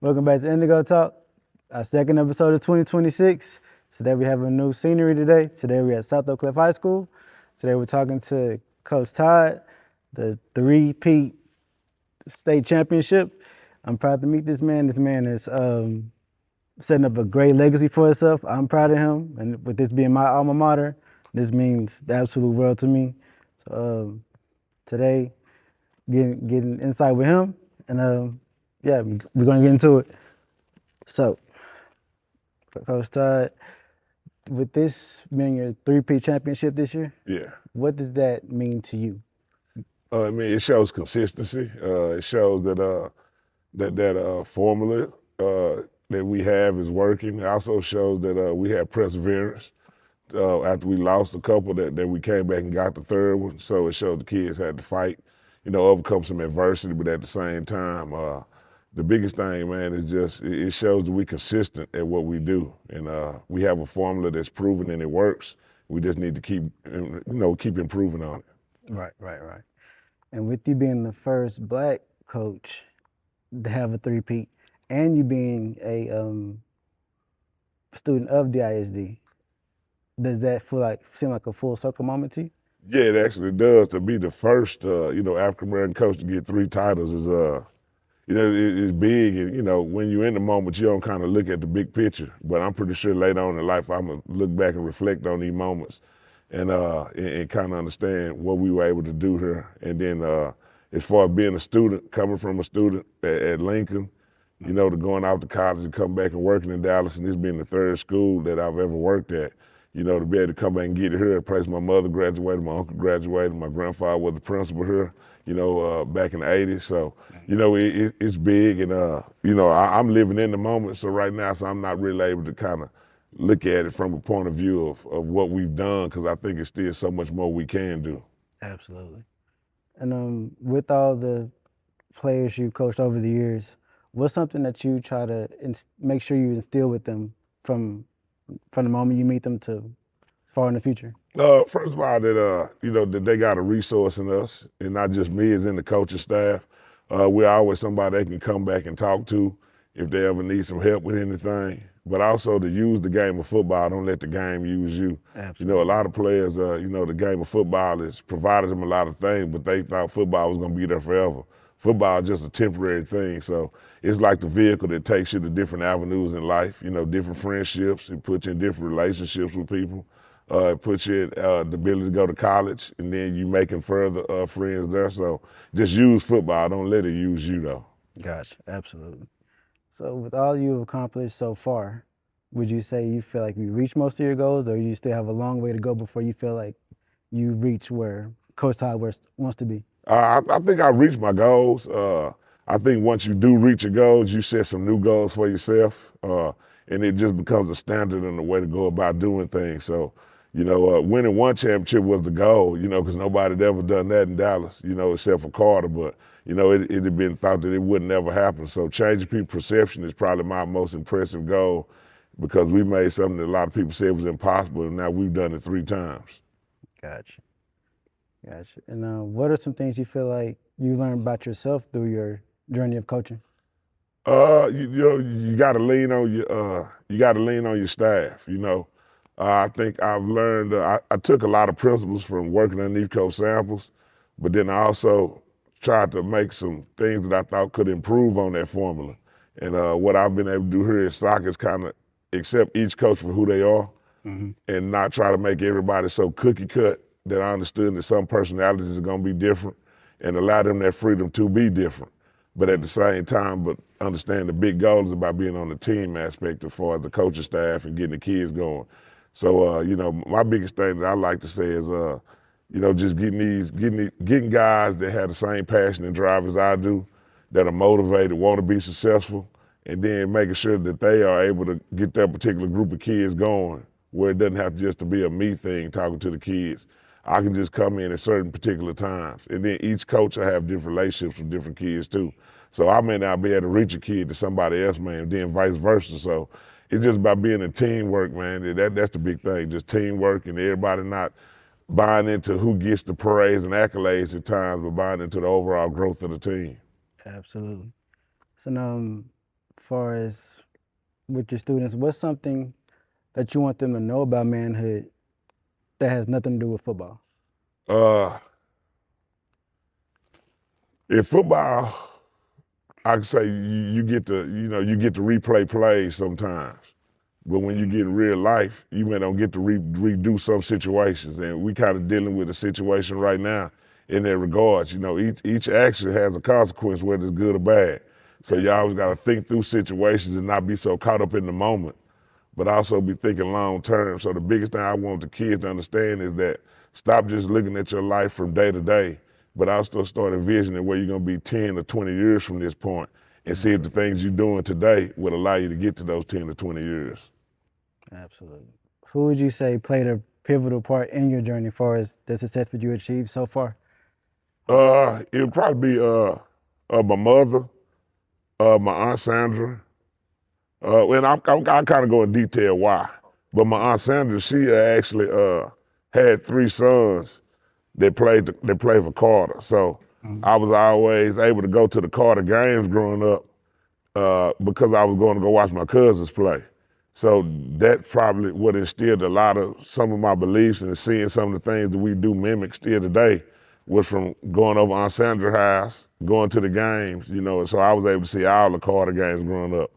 Welcome back to Indigo Talk, our second episode of 2026. Today we have a new scenery today. Today we're at South Oak Cliff High School. Today we're talking to Coach Todd, the three-peat state championship. I'm proud to meet this man. This man is setting up a great legacy for himself. I'm proud of him, and with this being my alma mater, this means the absolute world to me. So today, getting insight with him, and yeah, we're gonna get into it. So, Coach Todd, with this being your three-peat championship this year, Yeah. what does that mean to you? I mean, it shows consistency. It shows that formula that we have is working. It also shows that we have perseverance. After we lost a couple, that we came back and got the third one. So it showed the kids had to fight, overcome some adversity, but at the same time, the biggest thing, man, is just it shows that we're consistent at what we do, and we have a formula that's proven and it works. We just need to keep improving on it. Right. And with you being the first black coach to have a three-peat, and you being a student of DISD, does that seem like a full circle moment to you? Yeah, it actually does. To be the first, African American coach to get three titles is, it's big. And when you're in the moment, you don't kind of look at the big picture. But I'm pretty sure later on in life, I'm gonna look back and reflect on these moments, and kind of understand what we were able to do here. And then, as far as being a student, coming from a student at Lincoln, to going out to college and come back and working in Dallas, and this being the third school that I've ever worked at. To be able to come back and get it here, a place my mother graduated, my uncle graduated, my grandfather was the principal here, back in the 80s. So, it's big, and, I'm living in the moment. So right now, I'm not really able to kind of look at it from a point of view of what we've done, because I think it's still so much more we can do. Absolutely. And with all the players you coached over the years, what's something that you try to make sure you instill with them from the moment you meet them to far in the future? First of all, that they got a resource in us, and not just me, as in the coaching staff. We're always somebody they can come back and talk to if they ever need some help with anything. But also to use the game of football, don't let the game use you. Absolutely. A lot of players, the game of football has provided them a lot of things, but they thought football was going to be there forever. Football is just a temporary thing. So it's like the vehicle that takes you to different avenues in life, different friendships. It puts you in different relationships with people. It puts you in the ability to go to college, and then you making further friends there. So just use football. Don't let it use you, though. Gotcha. Absolutely. So with all you've accomplished so far, would you say you feel like you reached most of your goals, or you still have a long way to go before you feel like you reach where Coach Todd wants to be? I think I reached my goals. I think once you do reach your goals, you set some new goals for yourself, and it just becomes a standard and a way to go about doing things. So, winning one championship was the goal, because nobody had ever done that in Dallas, except for Carter. But, it had been thought that it would never happen. So changing people's perception is probably my most impressive goal, because we made something that a lot of people said was impossible, and now we've done it 3 times. Gotcha. And what are some things you feel like you learned about yourself through your journey of coaching? You got to lean on your staff. I think I've learned. I took a lot of principles from working underneath Coach Samples, but then I also tried to make some things that I thought could improve on that formula. And what I've been able to do here at soccer is kind of accept each coach for who they are, and not try to make everybody so cookie cut. That I understood that some personalities are going to be different, and allow them that freedom to be different. But at the same time, but understand the big goal is about being on the team aspect as far as the coaching staff and getting the kids going. So, my biggest thing that I like to say is, just getting guys that have the same passion and drive as I do, that are motivated, want to be successful, and then making sure that they are able to get that particular group of kids going, where it doesn't have just to be a me thing talking to the kids. I can just come in at certain particular times. And then each coach will have different relationships with different kids too. So I may not be able to reach a kid that somebody else may, and then vice versa. So it's just about being in teamwork, man. That's the big thing, just teamwork, and everybody not buying into who gets the praise and accolades at times, but buying into the overall growth of the team. Absolutely. So now, far as with your students, what's something that you want them to know about manhood that has nothing to do with football? Uh, in football, I can say you get to, you get to replay plays sometimes. But when you get in real life, you may don't get to redo some situations. And we kind of dealing with a situation right now in that regards. Each action has a consequence, whether it's good or bad. So you always got to think through situations and not be so caught up in the moment, but also be thinking long term. So the biggest thing I want the kids to understand is that stop just looking at your life from day to day, but also start envisioning where you're gonna be 10 or 20 years from this point, and see if the things you're doing today will allow you to get to those 10 to 20 years. Absolutely. Who would you say played a pivotal part in your journey as far as the success that you achieved so far? It would probably be my mother, my aunt Sandra, and I kind of go in detail why. But my aunt Sandra, she actually had three sons that played for Carter. So Mhm. I was always able to go to the Carter games growing up because I was going to go watch my cousins play. So that probably what instilled a lot of some of my beliefs and seeing some of the things that we do mimic still today was from going over Aunt Sandra's house, going to the games, so I was able to see all the Carter games growing up.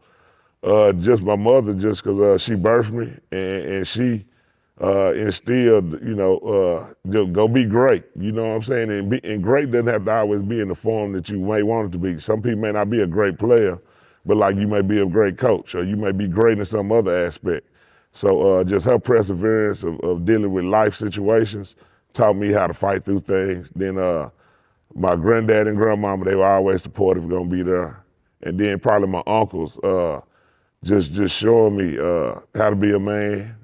Just my mother, just because she birthed me and she instilled, just go be great. You know what I'm saying? And great doesn't have to always be in the form that you may want it to be. Some people may not be a great player, but like you may be a great coach or you may be great in some other aspect. So just her perseverance of dealing with life situations taught me how to fight through things. Then my granddad and grandmama, they were always supportive, gonna be there. And then probably my uncles, just showing me how to be a man,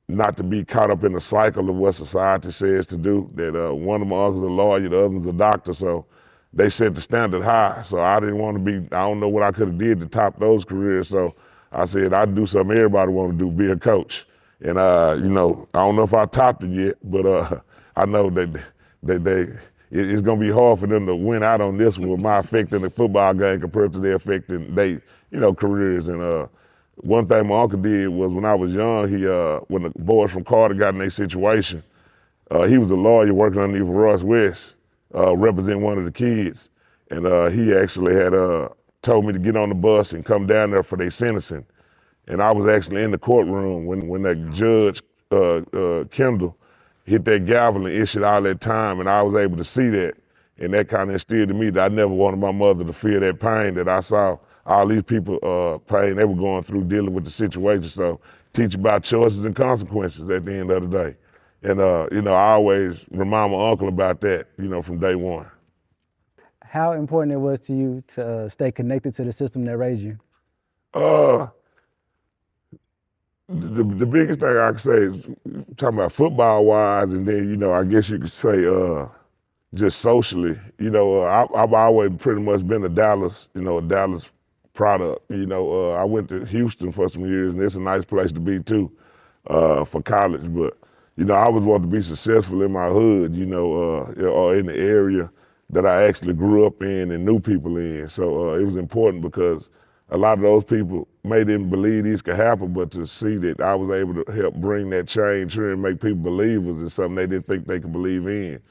not to be caught up in the cycle of what society says to do. That one of my uncles is a lawyer, the other's a doctor, so they set the standard high. So I didn't want to be. I don't know what I could have did to top those careers. So I said I'd do something everybody want to do, be a coach. And I don't know if I topped it yet, but I know that it's gonna be hard for them to win out on this one with my effect in the football game compared to their effect in they careers. And one thing my uncle did was when I was young, he when the boys from Carter got in their situation, he was a lawyer working underneath Royce West, representing one of the kids, and he actually had told me to get on the bus and come down there for their sentencing. And I was actually in the courtroom when that judge Kendall hit that gavel and issued all that time, and I was able to see that, and that kind of instilled in me that I never wanted my mother to feel that pain that I saw all these people pain they were going through dealing with the situation. So teach about choices and consequences at the end of the day. And I always remind my uncle about that, from day one. How important it was to you to stay connected to the system that raised you? Uh, the biggest thing I can say is talking about football wise, and then I guess you could say just socially. I've always pretty much been a Dallas product. I went to Houston for some years, and it's a nice place to be too for college. But I always wanted to be successful in my hood, or in the area that I actually grew up in and knew people in. So it was important because a lot of those people may didn't believe these could happen, but to see that I was able to help bring that change here and make people believers in something they didn't think they could believe in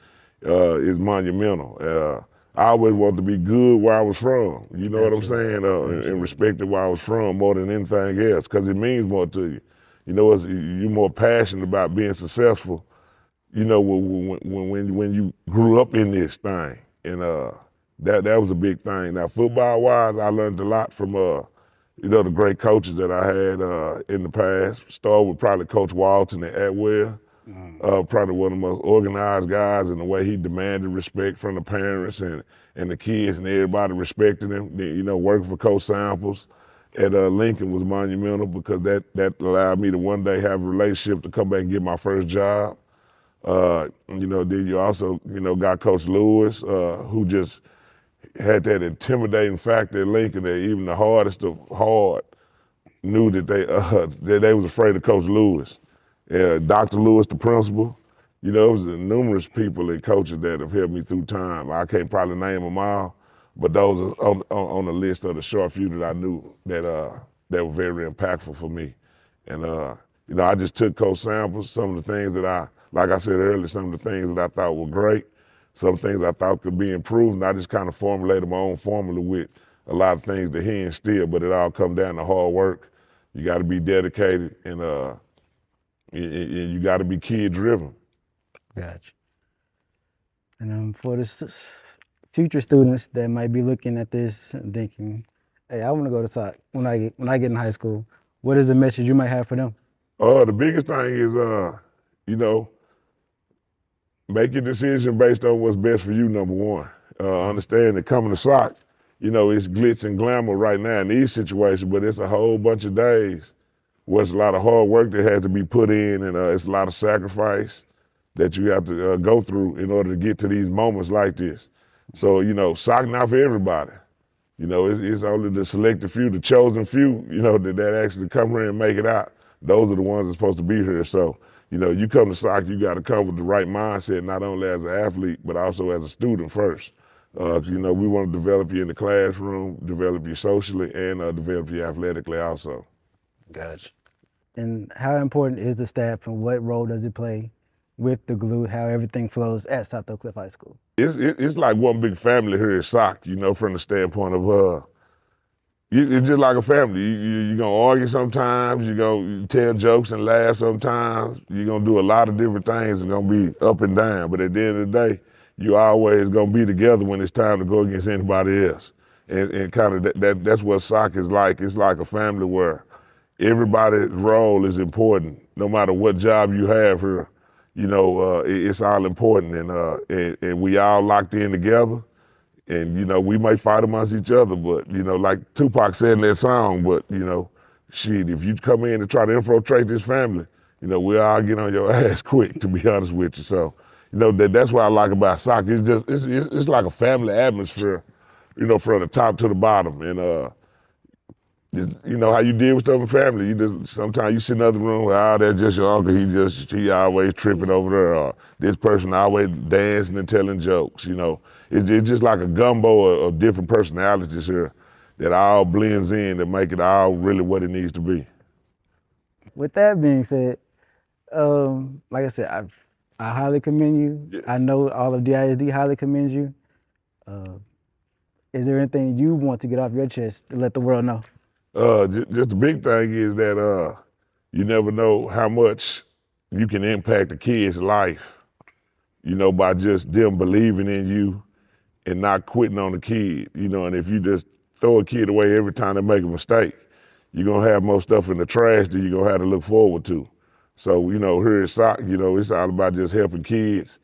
is monumental. I always wanted to be good where I was from. You know what I'm saying? And respected where I was from more than anything else, because it means more to you. You're more passionate about being successful. When you grew up in this thing, and that was a big thing. Now, football wise, I learned a lot from the great coaches that I had in the past. Started with probably Coach Walton at Atwell. Probably one of the most organized guys in the way he demanded respect from the parents and the kids and everybody respected him. Working for Coach Samples at Lincoln was monumental because that allowed me to one day have a relationship to come back and get my first job. Then you also, got Coach Lewis, who just had that intimidating factor at Lincoln that even the hardest of hard knew that they was afraid of Coach Lewis. Dr. Lewis, the principal, it was numerous people and coaches that have helped me through time. I can't probably name them all, but those are on the list of the short few that I knew that were very impactful for me. And I just took Coach samples, some of the things that like I said earlier, some of the things that I thought were great, some things I thought could be improved, and I just kind of formulated my own formula with a lot of things that he instilled, but it all come down to hard work. You got to be dedicated, and you got to be kid driven. Gotcha. And for the future students that might be looking at this and thinking, "Hey, I want to go to SOC when I get in high school," what is the message you might have for them? The biggest thing is, make your decision based on what's best for you, number one. Understand that coming to SOC, it's glitz and glamour right now in these situations, but it's a whole bunch of days where it's a lot of hard work that has to be put in, and it's a lot of sacrifice that you have to go through in order to get to these moments like this. So, SOC not for everybody. It's only the selected few, the chosen few, that actually come here and make it out. Those are the ones that's supposed to be here. So, you come to SOC, you got to come with the right mindset, not only as an athlete, but also as a student first. We want to develop you in the classroom, develop you socially, and develop you athletically also. Gotcha. And how important is the staff, and what role does it play with the glue, how everything flows at South Oak Cliff High School? It's like one big family here at SOC, from the standpoint of it's just like a family. You're going to argue sometimes, you're going to tell jokes and laugh sometimes, you're going to do a lot of different things. It's going to be up and down, but at the end of the day, you always going to be together when it's time to go against anybody else. And kind of that's what SOC is like. It's like a family where everybody's role is important, no matter what job you have here. It's all important, and we all locked in together. And we may fight amongst each other, but like Tupac said in that song, but shit, if you come in and try to infiltrate this family, we all get on your ass quick, to be honest with you. So, that's what I like about SOC. It's like a family atmosphere, from the top to the bottom. And how you deal with stuff in family. Sometimes you sit in another room, that's just your uncle. He always tripping over there. Or this person always dancing and telling jokes. It's just like a gumbo of different personalities here that all blends in to make it all really what it needs to be. With that being said, like I said, I highly commend you. Yeah. I know all of DISD highly commends you. Is there anything you want to get off your chest to let the world know? Just the big thing is that you never know how much you can impact a kid's life, by just them believing in you and not quitting on the kid, and if you just throw a kid away every time they make a mistake, you're going to have more stuff in the trash that you're going to have to look forward to. So, here at SOC, it's all about just helping kids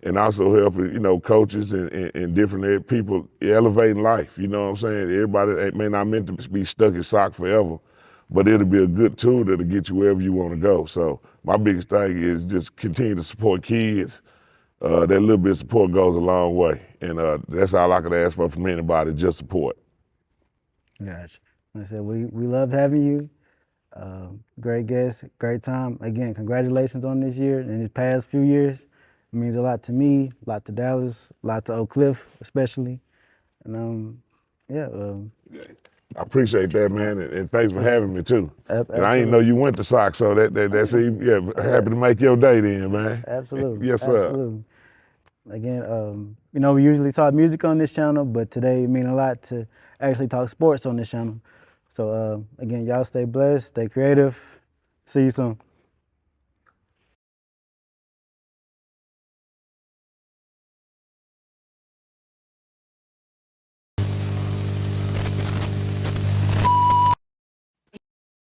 and also helping, coaches and different people elevating life. You know what I'm saying? Everybody may not meant to be stuck in SOC forever, but it'll be a good tool that'll get you wherever you want to go. So my biggest thing is just continue to support kids. That little bit of support goes a long way. And that's all I could ask for from anybody, just support. Gotcha. Like I said, we loved having you. Great guest, great time. Again, congratulations on this year and these past few years. It means a lot to me, a lot to Dallas, a lot to Oak Cliff, especially. And I appreciate that, man, and thanks for having me too. Absolutely. And I didn't know you went to SOC, so that's happy to make your day then, man. Absolutely. Yes, sir. Absolutely. Again, we usually talk music on this channel, but today it means a lot to actually talk sports on this channel. So again, y'all stay blessed, stay creative. See you soon.